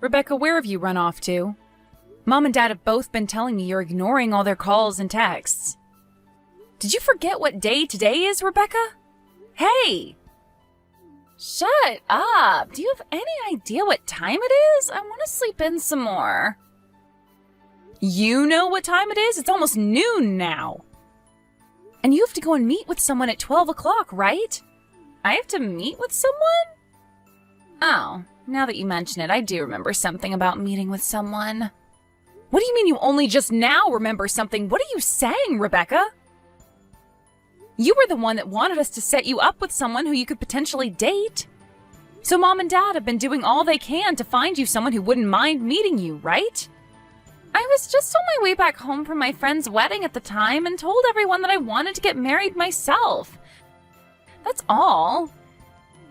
Rebecca, where have you run off to? Mom and Dad have both been telling me you're ignoring all their calls and texts. Did you forget what day today is, Rebecca? Hey! Shut up! Do you have any idea what time it is? I want to sleep in some more. You know what time it is? It's almost noon now. And you have to go and meet with someone at 12 o'clock, right? I have to meet with someone? Oh, now that you mention it, I do remember something about meeting with someone. What do you mean you only just now remember something? What are you saying, Rebecca? You were the one that wanted us to set you up with someone who you could potentially date. So Mom and Dad have been doing all they can to find you someone who wouldn't mind meeting you, right? I was just on my way back home from my friend's wedding at the time and told everyone that I wanted to get married myself. That's all.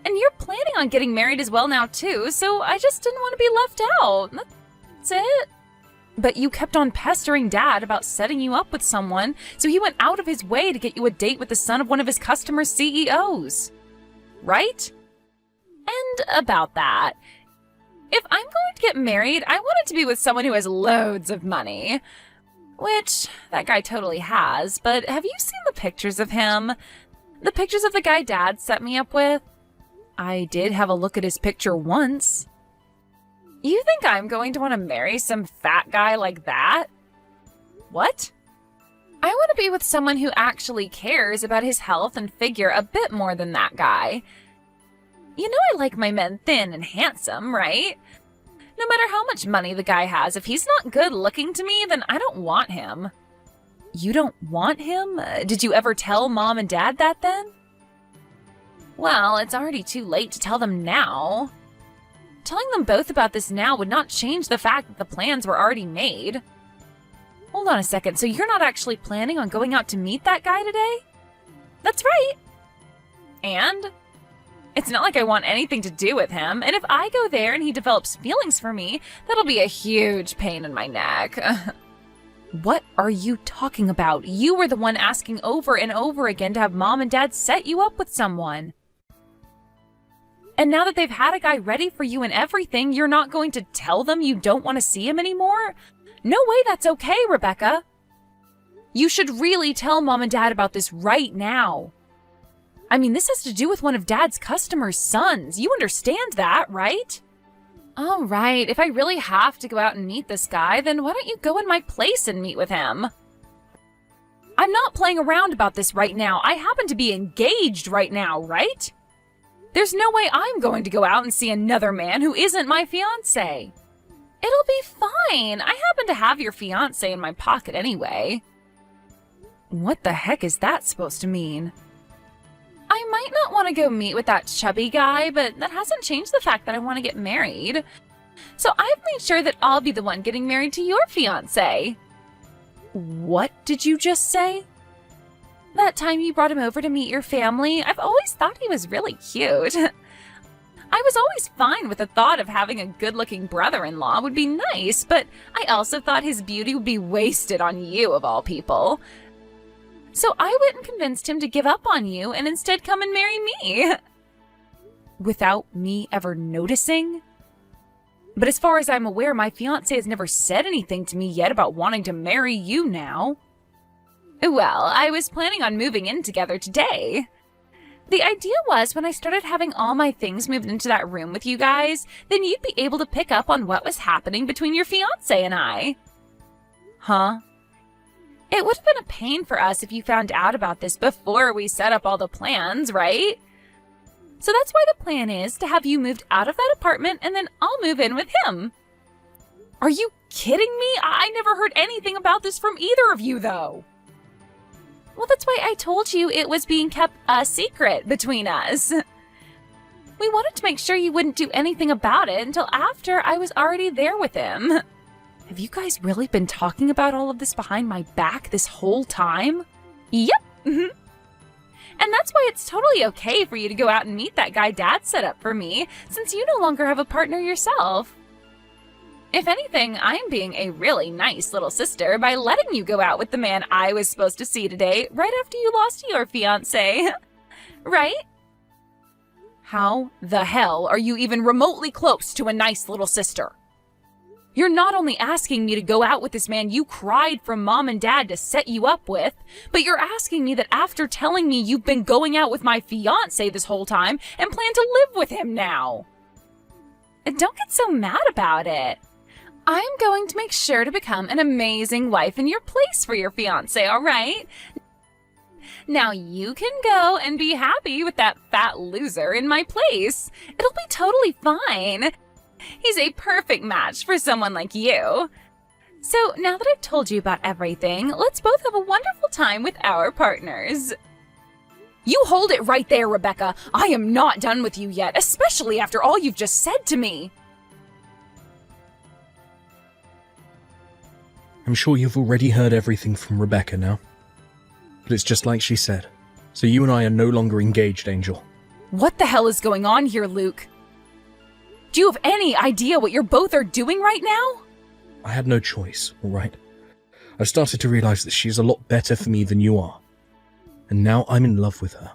And you're planning on getting married as well now too, so I just didn't want to be left out. That's it. But you kept on pestering Dad about setting you up with someone, so he went out of his way to get you a date with the son of one of his customers' CEOs. Right? And about that, if I'm going to get married, I want it to be with someone who has loads of money. Which, that guy totally has, but have you seen the pictures of him? The pictures of the guy Dad set me up with? I did have a look at his picture once. You think I'm going to want to marry some fat guy like that? What? I want to be with someone who actually cares about his health and figure a bit more than that guy. You know I like my men thin and handsome, right? No matter how much money the guy has, if he's not good looking to me, then I don't want him. You don't want him? Did you ever tell Mom and Dad that then? Well, it's already too late to tell them now. Telling them both about this now would not change the fact that the plans were already made. Hold on a second, so you're not actually planning on going out to meet that guy today? That's right. And? It's not like I want anything to do with him, and if I go there and he develops feelings for me, that'll be a huge pain in my neck. What are you talking about? You were the one asking over and over again to have Mom and Dad set you up with someone. And now that they've had a guy ready for you and everything, you're not going to tell them you don't want to see him anymore? No way that's okay, Rebecca. You should really tell Mom and Dad about this right now. I mean, this has to do with one of Dad's customers' sons. You understand that, right? All right, if I really have to go out and meet this guy, then why don't you go in my place and meet with him? I'm not playing around about this right now. I happen to be engaged right now, right? There's no way I'm going to go out and see another man who isn't my fiancé. It'll be fine. I happen to have your fiancé in my pocket anyway. What the heck is that supposed to mean? I might not want to go meet with that chubby guy, but that hasn't changed the fact that I want to get married. So I've made sure that I'll be the one getting married to your fiancé. What did you just say? That time you brought him over to meet your family, I've always thought he was really cute. I was always fine with the thought of having a good-looking brother-in-law would be nice, but I also thought his beauty would be wasted on you, of all people. So I went and convinced him to give up on you and instead come and marry me. Without me ever noticing? But as far as I'm aware, my fiancé has never said anything to me yet about wanting to marry you now. Well, I was planning on moving in together today. The idea was when I started having all my things moved into that room with you guys, then you'd be able to pick up on what was happening between your fiancé and I. Huh? It would have been a pain for us if you found out about this before we set up all the plans, right? So that's why the plan is to have you moved out of that apartment and then I'll move in with him. Are you kidding me? I never heard anything about this from either of you, though. Well, that's why I told you it was being kept a secret between us. We wanted to make sure you wouldn't do anything about it until after I was already there with him. Have you guys really been talking about all of this behind my back this whole time? Yep. And that's why it's totally okay for you to go out and meet that guy Dad set up for me, since you no longer have a partner yourself. If anything, I'm being a really nice little sister by letting you go out with the man I was supposed to see today right after you lost your fiancé. Right? How the hell are you even remotely close to a nice little sister? You're not only asking me to go out with this man you cried from Mom and Dad to set you up with, but you're asking me that after telling me you've been going out with my fiancé this whole time and plan to live with him now. And don't get so mad about it. I'm going to make sure to become an amazing wife in your place for your fiancé, all right? Now you can go and be happy with that fat loser in my place. It'll be totally fine. He's a perfect match for someone like you. So now that I've told you about everything, let's both have a wonderful time with our partners. You hold it right there, Rebecca. I am not done with you yet, especially after all you've just said to me. I'm sure you've already heard everything from Rebecca now. But it's just like she said. So you and I are no longer engaged, Angel. What the hell is going on here, Luke? Do you have any idea what you're both are doing right now? I had no choice, all right? I've started to realize that she's a lot better for me than you are. And now I'm in love with her.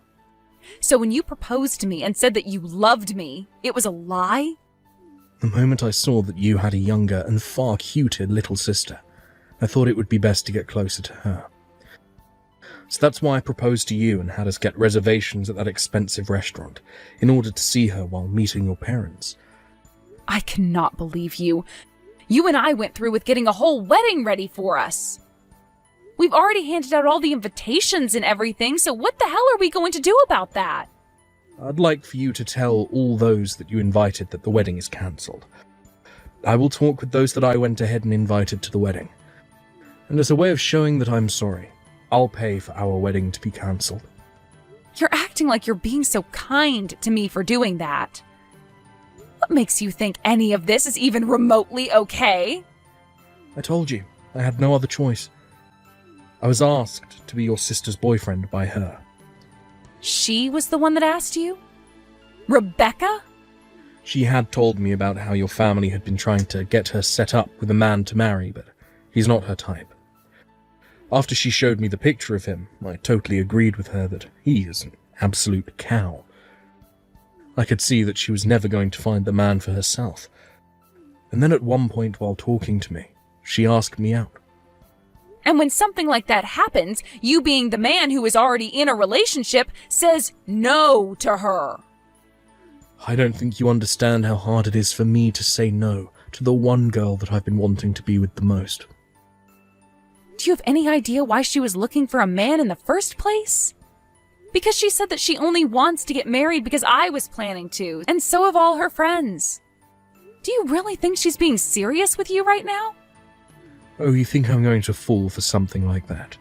So when you proposed to me and said that you loved me, it was a lie? The moment I saw that you had a younger and far cuter little sister, I thought it would be best to get closer to her. So that's why I proposed to you and had us get reservations at that expensive restaurant, in order to see her while meeting your parents. I cannot believe you. You and I went through with getting a whole wedding ready for us. We've already handed out all the invitations and everything, so what the hell are we going to do about that? I'd like for you to tell all those that you invited that the wedding is cancelled. I will talk with those that I went ahead and invited to the wedding. And as a way of showing that I'm sorry, I'll pay for our wedding to be cancelled. You're acting like you're being so kind to me for doing that. What makes you think any of this is even remotely okay? I told you, I had no other choice. I was asked to be your sister's boyfriend by her. She was the one that asked you? Rebecca? She had told me about how your family had been trying to get her set up with a man to marry, but he's not her type. After she showed me the picture of him, I totally agreed with her that he is an absolute cow. I could see that she was never going to find the man for herself. And then at one point while talking to me, she asked me out. And when something like that happens, you being the man who is already in a relationship says no to her. I don't think you understand how hard it is for me to say no to the one girl that I've been wanting to be with the most. Do you have any idea why she was looking for a man in the first place? Because she said that she only wants to get married because I was planning to, and so have all her friends. Do you really think she's being serious with you right now? Oh, you think I'm going to fall for something like that?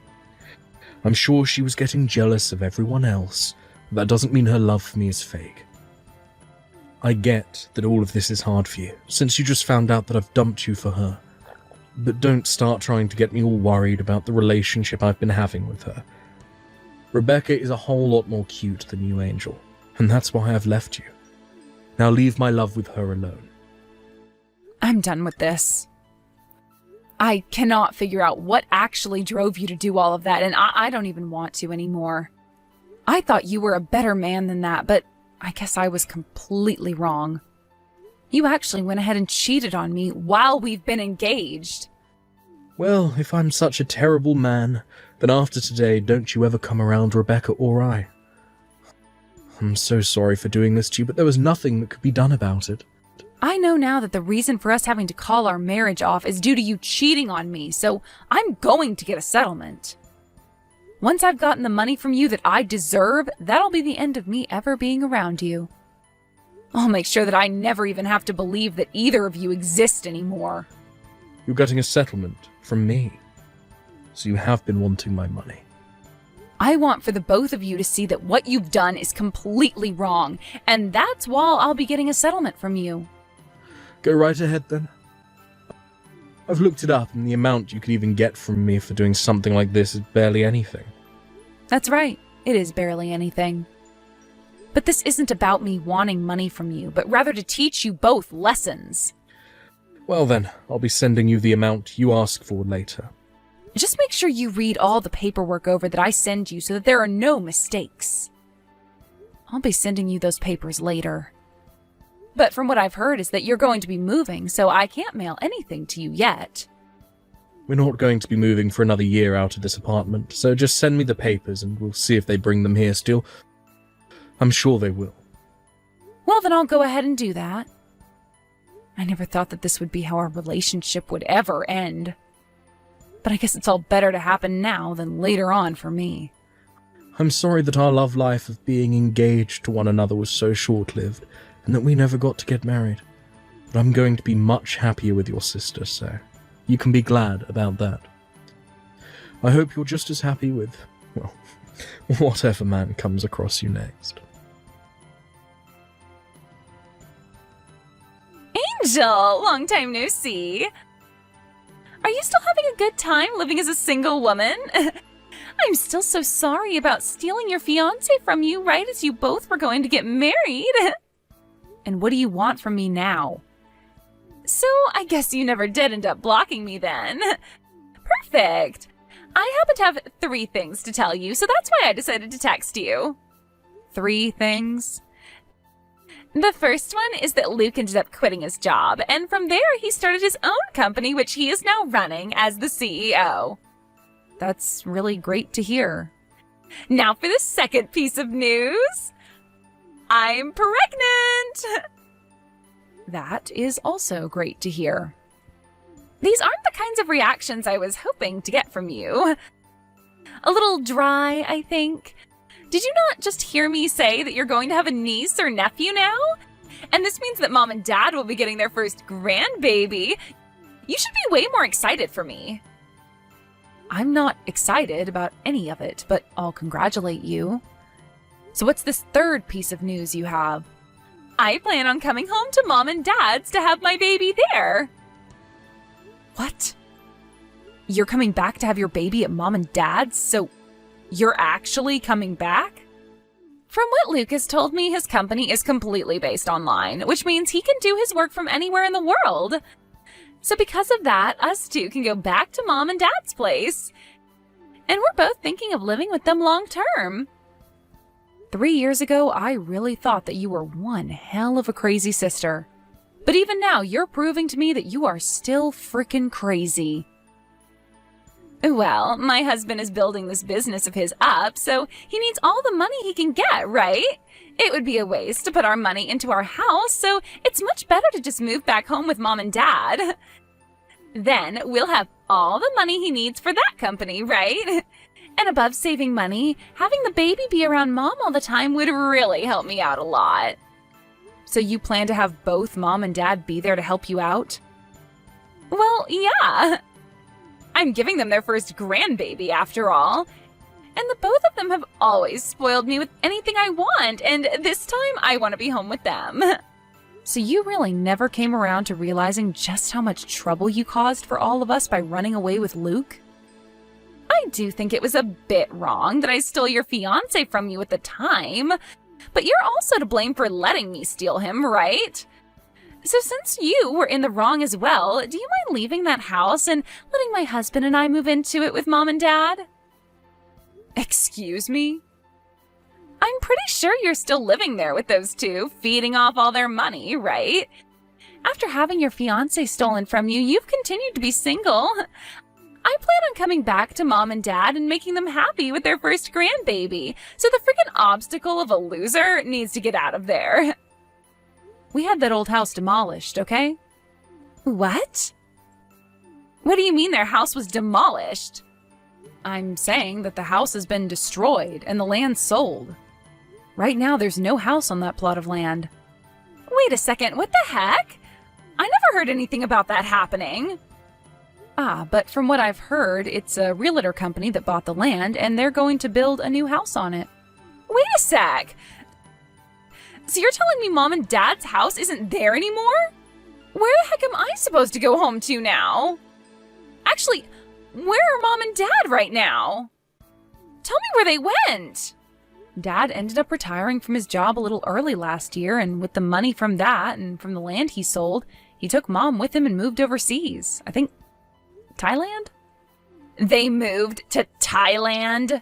I'm sure she was getting jealous of everyone else, but that doesn't mean her love for me is fake. I get that all of this is hard for you, since you just found out that I've dumped you for her. But don't start trying to get me all worried about the relationship I've been having with her. Rebecca is a whole lot more cute than you, Angel, and that's why I've left you. Now leave my love with her alone. I'm done with this. I cannot figure out what actually drove you to do all of that, and I don't even want to anymore. I thought you were a better man than that, but I guess I was completely wrong. You actually went ahead and cheated on me while we've been engaged. Well, if I'm such a terrible man, then after today, don't you ever come around Rebecca or I. I'm so sorry for doing this to you, but there was nothing that could be done about it. I know now that the reason for us having to call our marriage off is due to you cheating on me, so I'm going to get a settlement. Once I've gotten the money from you that I deserve, that'll be the end of me ever being around you. I'll make sure that I never even have to believe that either of you exist anymore. You're getting a settlement from me, so you have been wanting my money. I want for the both of you to see that what you've done is completely wrong, and that's why I'll be getting a settlement from you. Go right ahead then. I've looked it up, and the amount you could even get from me for doing something like this is barely anything. That's right, it is barely anything. But this isn't about me wanting money from you, but rather to teach you both lessons. Well then, I'll be sending you the amount you ask for later. Just make sure you read all the paperwork over that I send you so that there are no mistakes. I'll be sending you those papers later. But from what I've heard is that you're going to be moving, so I can't mail anything to you yet. We're not going to be moving for another year out of this apartment, so just send me the papers and we'll see if they bring them here still. I'm sure they will. Well, then I'll go ahead and do that. I never thought that this would be how our relationship would ever end. But I guess it's all better to happen now than later on for me. I'm sorry that our love life of being engaged to one another was so short-lived, and that we never got to get married. But I'm going to be much happier with your sister, so you can be glad about that. I hope you're just as happy with, well, whatever man comes across you next. Angel, long time no see. Are you still having a good time living as a single woman? I'm still so sorry about stealing your fiancé from you right as you both were going to get married. And what do you want from me now? So, I guess you never did end up blocking me then. Perfect. I happen to have 3 things to tell you, so that's why I decided to text you. 3 things? The first one is that Luke ended up quitting his job, and from there he started his own company, which he is now running as the CEO. That's really great to hear. Now for the second piece of news. I'm pregnant! That is also great to hear. These aren't the kinds of reactions I was hoping to get from you. A little dry, I think. Did you not just hear me say that you're going to have a niece or nephew now? And this means that Mom and Dad will be getting their first grandbaby. You should be way more excited for me. I'm not excited about any of it, but I'll congratulate you. So what's this third piece of news you have? I plan on coming home to Mom and Dad's to have my baby there. What? You're coming back to have your baby at Mom and Dad's? So you're actually coming back? From what Lucas told me, his company is completely based online, which means he can do his work from anywhere in the world. So because of that, us two can go back to Mom and Dad's place. And we're both thinking of living with them long term. 3 years ago, I really thought that you were one hell of a crazy sister. But even now, you're proving to me that you are still frickin' crazy. Well, my husband is building this business of his up, so he needs all the money he can get, right? It would be a waste to put our money into our house, so it's much better to just move back home with Mom and Dad. Then we'll have all the money he needs for that company, right? And above saving money, having the baby be around Mom all the time would really help me out a lot. So you plan to have both Mom and Dad be there to help you out? Well, yeah. I'm giving them their first grandbaby after all. And the both of them have always spoiled me with anything I want, and this time I want to be home with them. So you really never came around to realizing just how much trouble you caused for all of us by running away with Luke? I do think it was a bit wrong that I stole your fiancé from you at the time, but you're also to blame for letting me steal him, right? So since you were in the wrong as well, do you mind leaving that house and letting my husband and I move into it with Mom and Dad? Excuse me? I'm pretty sure you're still living there with those two, feeding off all their money, right? After having your fiancé stolen from you, you've continued to be single. I plan on coming back to Mom and Dad and making them happy with their first grandbaby, so the freaking obstacle of a loser needs to get out of there. We had that old house demolished, okay? What? What do you mean their house was demolished? I'm saying that the house has been destroyed and the land sold. Right now, there's no house on that plot of land. Wait a second, what the heck? I never heard anything about that happening. But from what I've heard, it's a realtor company that bought the land and they're going to build a new house on it. Wait a sec! So you're telling me Mom and Dad's house isn't there anymore? Where the heck am I supposed to go home to now? Actually, where are Mom and Dad right now? Tell me where they went. Dad ended up retiring from his job a little early last year, and with the money from that and from the land he sold, he took Mom with him and moved overseas. I think Thailand? They moved to Thailand?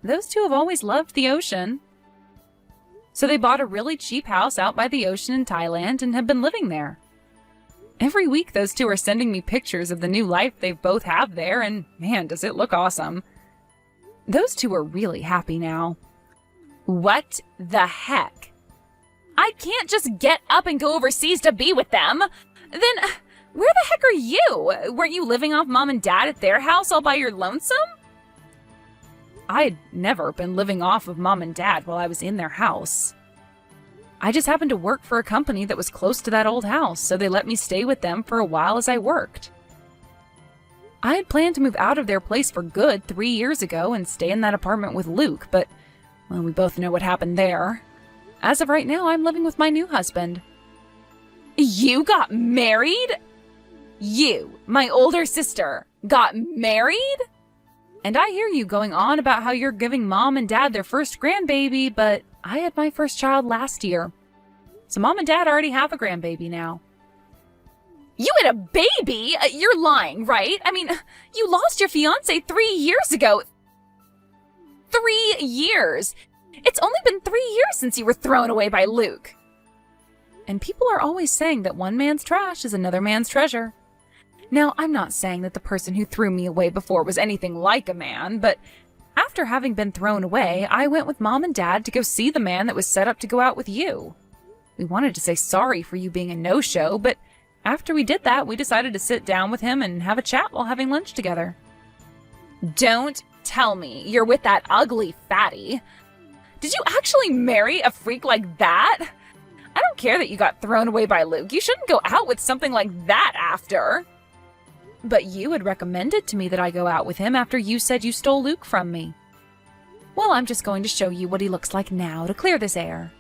Those two have always loved the ocean. So they bought a really cheap house out by the ocean in Thailand and have been living there. Every week those two are sending me pictures of the new life they both have there, and man, does it look awesome. Those two are really happy now. What the heck? I can't just get up and go overseas to be with them. Then where the heck are you? Weren't you living off Mom and Dad at their house all by your lonesome? I'd never been living off of Mom and Dad while I was in their house. I just happened to work for a company that was close to that old house, so they let me stay with them for a while as I worked. I had planned to move out of their place for good 3 years ago and stay in that apartment with Luke, but, well, we both know what happened there. As of right now, I'm living with my new husband. You got married? You, my older sister, got married? And I hear you going on about how you're giving Mom and Dad their first grandbaby, but I had my first child last year. So Mom and Dad already have a grandbaby now. You had a baby? You're lying, right? I mean, you lost your fiancé 3 years ago. 3 years! It's only been 3 years since you were thrown away by Luke. And people are always saying that one man's trash is another man's treasure. Now, I'm not saying that the person who threw me away before was anything like a man, but after having been thrown away, I went with Mom and Dad to go see the man that was set up to go out with you. We wanted to say sorry for you being a no-show, but after we did that, we decided to sit down with him and have a chat while having lunch together. Don't tell me you're with that ugly fatty. Did you actually marry a freak like that? I don't care that you got thrown away by Luke. You shouldn't go out with something like that after. But you had recommended to me that I go out with him after you said you stole Luke from me. Well, I'm just going to show you what he looks like now to clear this air.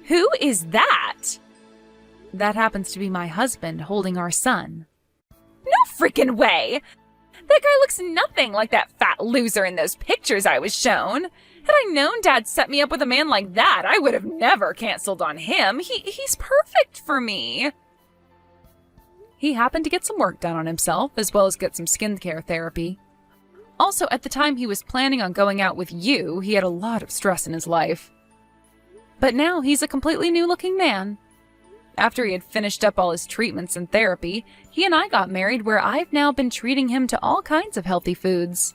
Who is that? That happens to be my husband holding our son. No freaking way! That guy looks nothing like that fat loser in those pictures I was shown. Had I known Dad set me up with a man like that, I would have never canceled on him. He's perfect for me. He happened to get some work done on himself, as well as get some skincare therapy. Also, at the time he was planning on going out with you, he had a lot of stress in his life. But now he's a completely new-looking man. After he had finished up all his treatments and therapy, he and I got married, where I've now been treating him to all kinds of healthy foods.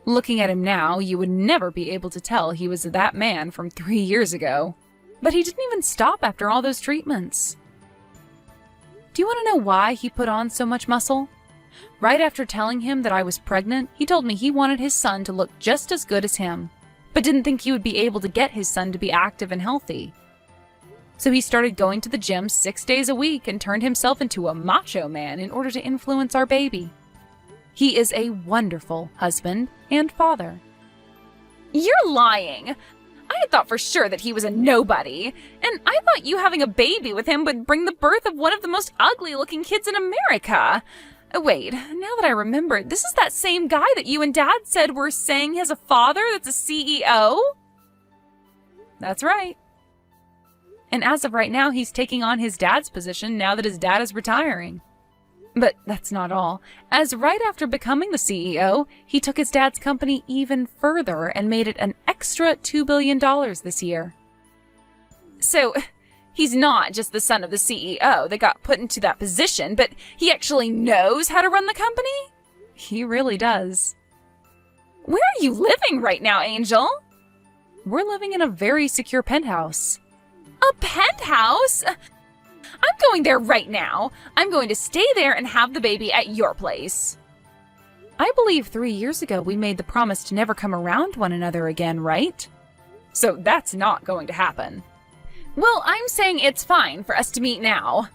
Looking at him now, you would never be able to tell he was that man from 3 years ago. But he didn't even stop after all those treatments. Do you want to know why he put on so much muscle? Right after telling him that I was pregnant, he told me he wanted his son to look just as good as him, but didn't think he would be able to get his son to be active and healthy. So he started going to the gym 6 days a week and turned himself into a macho man in order to influence our baby. He is a wonderful husband and father. You're lying! I had thought for sure that he was a nobody, and I thought you having a baby with him would bring the birth of one of the most ugly-looking kids in America. Wait, now that I remember, this is that same guy that you and Dad said were saying he has a father that's a CEO? That's right. And as of right now, he's taking on his dad's position now that his dad is retiring. But that's not all, as right after becoming the CEO, he took his dad's company even further and made it an extra $2 billion this year. So, he's not just the son of the CEO that got put into that position, but he actually knows how to run the company? He really does. Where are you living right now, Angel? We're living in a very secure penthouse. A penthouse? I'm going there right now. I'm going to stay there and have the baby at your place. I believe 3 years ago we made the promise to never come around one another again, right? So that's not going to happen. Well, I'm saying it's fine for us to meet now.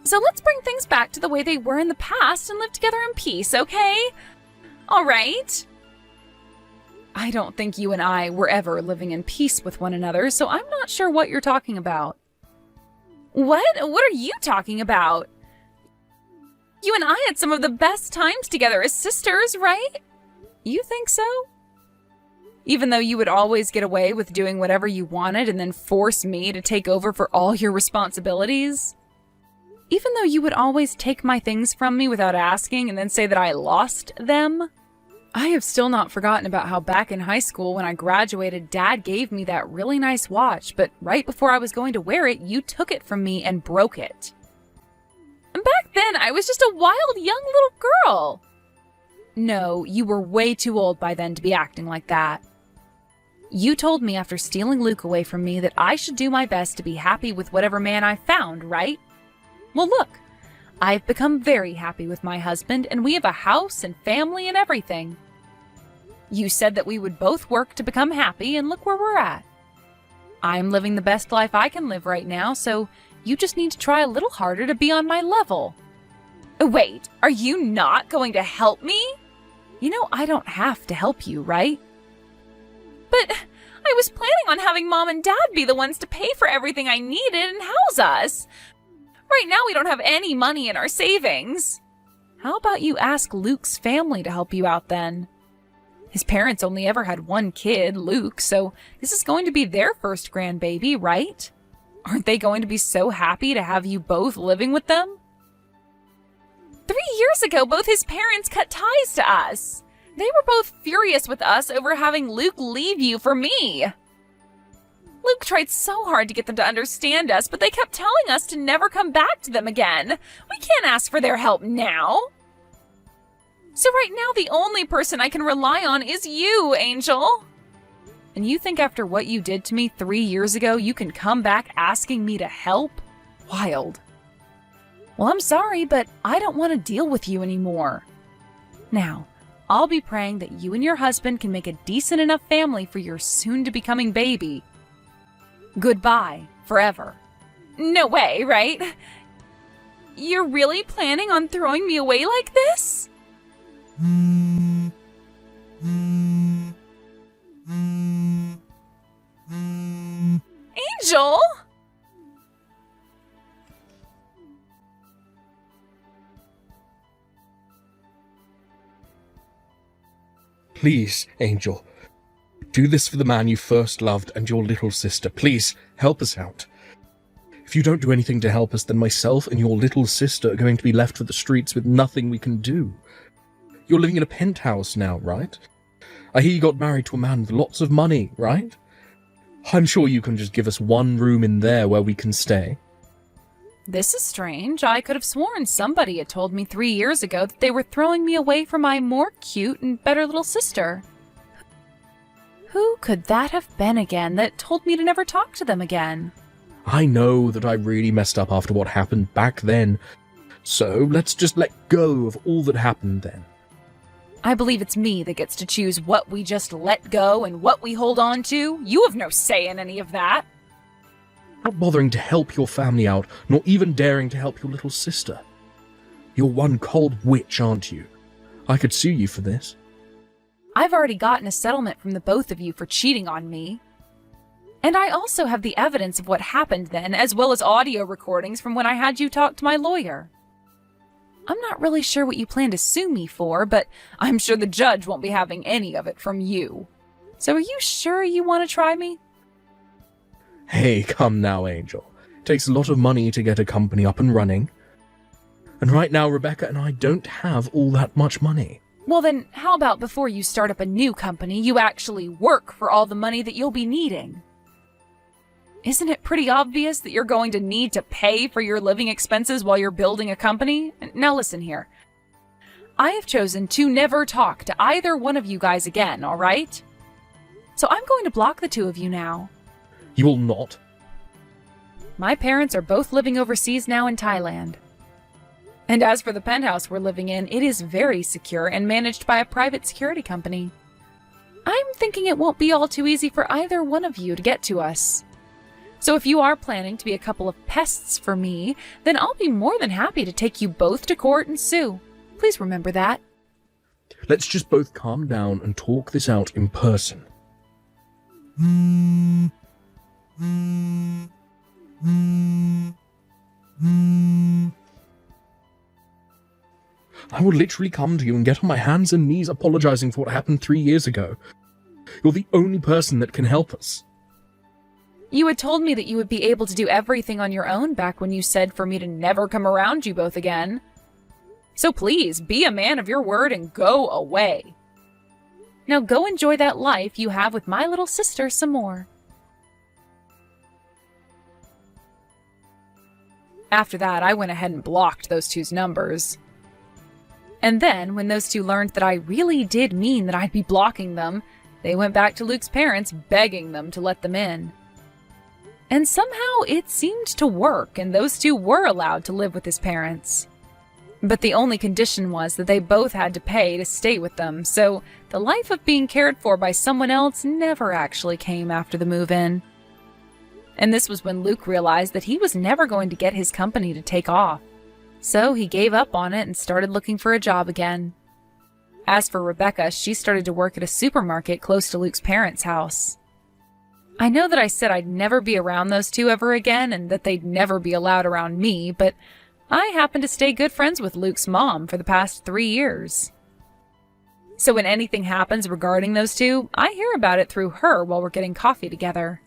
So let's bring things back to the way they were in the past and live together in peace, okay? All right? I don't think you and I were ever living in peace with one another, so I'm not sure what you're talking about. What? What are you talking about? You and I had some of the best times together as sisters, right? You think so? Even though you would always get away with doing whatever you wanted and then force me to take over for all your responsibilities? Even though you would always take my things from me without asking and then say that I lost them? I have still not forgotten about how back in high school when I graduated, Dad gave me that really nice watch, but right before I was going to wear it, you took it from me and broke it. And back then, I was just a wild young little girl. No, you were way too old by then to be acting like that. You told me after stealing Luke away from me that I should do my best to be happy with whatever man I found, right? Well, look, I've become very happy with my husband, and we have a house and family and everything. You said that we would both work to become happy, and look where we're at. I'm living the best life I can live right now, so you just need to try a little harder to be on my level. Wait, are you not going to help me? You know I don't have to help you, right? But I was planning on having Mom and Dad be the ones to pay for everything I needed and house us. Right now we don't have any money in our savings. How about you ask Luke's family to help you out then? His parents only ever had one kid, Luke, so this is going to be their first grandbaby, right? Aren't they going to be so happy to have you both living with them? 3 years ago, both his parents cut ties to us. They were both furious with us over having Luke leave you for me. Luke tried so hard to get them to understand us, but they kept telling us to never come back to them again. We can't ask for their help now. So right now, the only person I can rely on is you, Angel. And you think after what you did to me 3 years ago, you can come back asking me to help? Wild. Well, I'm sorry, but I don't want to deal with you anymore. Now, I'll be praying that you and your husband can make a decent enough family for your soon-to-becoming baby. Goodbye, forever. No way, right? You're really planning on throwing me away like this? Angel! Please, Angel. Do this for the man you first loved and your little sister. Please, help us out. If you don't do anything to help us, then myself and your little sister are going to be left for the streets with nothing we can do. You're living in a penthouse now, right? I hear you got married to a man with lots of money, right? I'm sure you can just give us one room in there where we can stay. This is strange. I could have sworn somebody had told me 3 years ago that they were throwing me away from my more cute and better little sister. Who could that have been again that told me to never talk to them again? I know that I really messed up after what happened back then, so let's just let go of all that happened then. I believe it's me that gets to choose what we just let go and what we hold on to. You have no say in any of that. Not bothering to help your family out, nor even daring to help your little sister. You're one cold witch, aren't you? I could sue you for this. I've already gotten a settlement from the both of you for cheating on me. And I also have the evidence of what happened then, as well as audio recordings from when I had you talk to my lawyer. I'm not really sure what you plan to sue me for, but I'm sure the judge won't be having any of it from you. So are you sure you want to try me? Hey, come now, Angel. It takes a lot of money to get a company up and running. And right now, Rebecca and I don't have all that much money. Well then, how about before you start up a new company, you actually work for all the money that you'll be needing? Isn't it pretty obvious that you're going to need to pay for your living expenses while you're building a company? Now listen here. I have chosen to never talk to either one of you guys again, all right? So I'm going to block the two of you now. You will not. My parents are both living overseas now in Thailand. And as for the penthouse we're living in, it is very secure and managed by a private security company. I'm thinking it won't be all too easy for either one of you to get to us. So if you are planning to be a couple of pests for me, then I'll be more than happy to take you both to court and sue. Please remember that. Let's just both calm down and talk this out in person. I will literally come to you and get on my hands and knees apologizing for what happened 3 years ago. You're the only person that can help us. You had told me that you would be able to do everything on your own back when you said for me to never come around you both again. So please, be a man of your word and go away. Now go enjoy that life you have with my little sister some more. After that, I went ahead and blocked those two's numbers. And then, when those two learned that I really did mean that I'd be blocking them, they went back to Luke's parents, begging them to let them in. And somehow it seemed to work, and those two were allowed to live with his parents. But the only condition was that they both had to pay to stay with them, so the life of being cared for by someone else never actually came after the move-in. And this was when Luke realized that he was never going to get his company to take off. So he gave up on it and started looking for a job again. As for Rebecca, she started to work at a supermarket close to Luke's parents' house. I know that I said I'd never be around those two ever again and that they'd never be allowed around me, but I happened to stay good friends with Luke's mom for the past 3 years. So when anything happens regarding those two, I hear about it through her while we're getting coffee together.